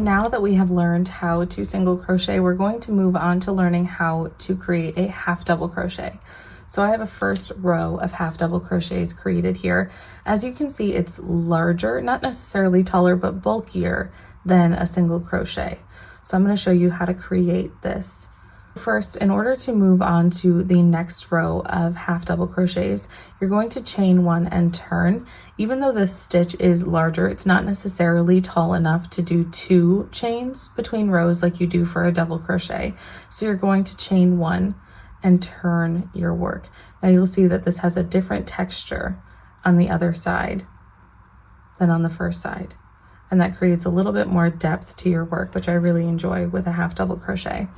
now that we have learned how to single crochet, we're going to move on to learning how to create a half double crochet. So I have a first row of half double crochets created here. As you can see, it's larger, not necessarily taller, but bulkier than a single crochet. So I'm going to show you how to create this. First, in order to move on to the next row of half double crochets, you're going to chain one and turn. Even though this stitch is larger, it's not necessarily tall enough to do 2 chains between rows like you do for a double crochet. So you're going to chain one and turn your work. Now you'll see that this has a different texture on the other side than on the first side. And that creates a little bit more depth to your work, which I really enjoy with a half double crochet.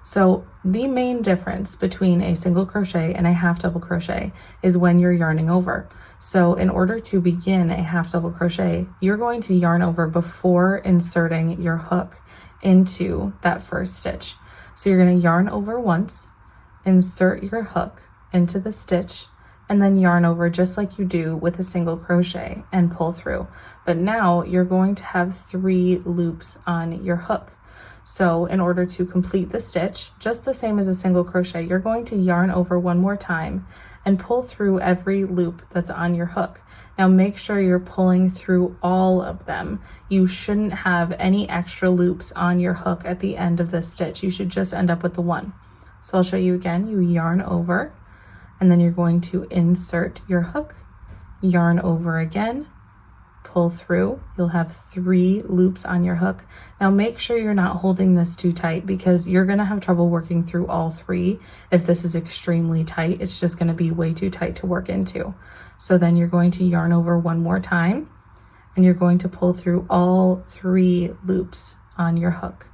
So the main difference between a single crochet and a half double crochet is when you're yarning over. So in order to begin a half double crochet, you're going to yarn over before inserting your hook into that first stitch. So you're going to yarn over once, insert your hook into the stitch, and then yarn over just like you do with a single crochet and pull through. But now you're going to have 3 loops on your hook. So in order to complete the stitch, just the same as a single crochet, you're going to yarn over one more time and pull through every loop that's on your hook. Now make sure you're pulling through all of them. You shouldn't have any extra loops on your hook at the end of this stitch. You should just end up with the one. So I'll show you again. You yarn over, and then you're going to insert your hook, yarn over again, pull through. You'll have 3 loops on your hook. Now make sure you're not holding this too tight, because you're going to have trouble working through all 3. If this is extremely tight, it's just going to be way too tight to work into. So then you're going to yarn over one more time, and you're going to pull through all 3 loops on your hook.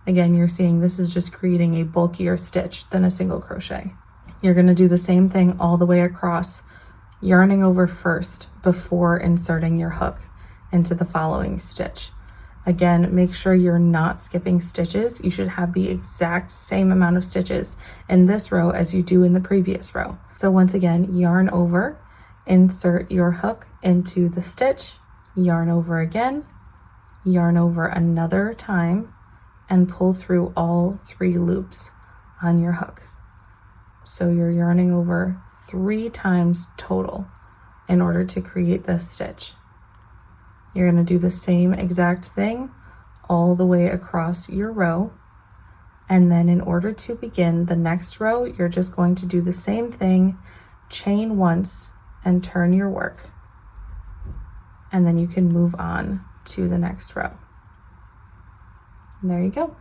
Again, you're seeing this is just creating a bulkier stitch than a single crochet. You're going to do the same thing all the way across, yarning over first before inserting your hook into the following stitch. Again, make sure you're not skipping stitches. You should have the exact same amount of stitches in this row as you do in the previous row. So once again, yarn over, insert your hook into the stitch, yarn over again, yarn over another time, and pull through all 3 loops on your hook. So you're yarning over 3 times total in order to create this stitch. You're going to do the same exact thing all the way across your row. And then in order to begin the next row, you're just going to do the same thing, chain once and turn your work. And then you can move on to the next row. And there you go.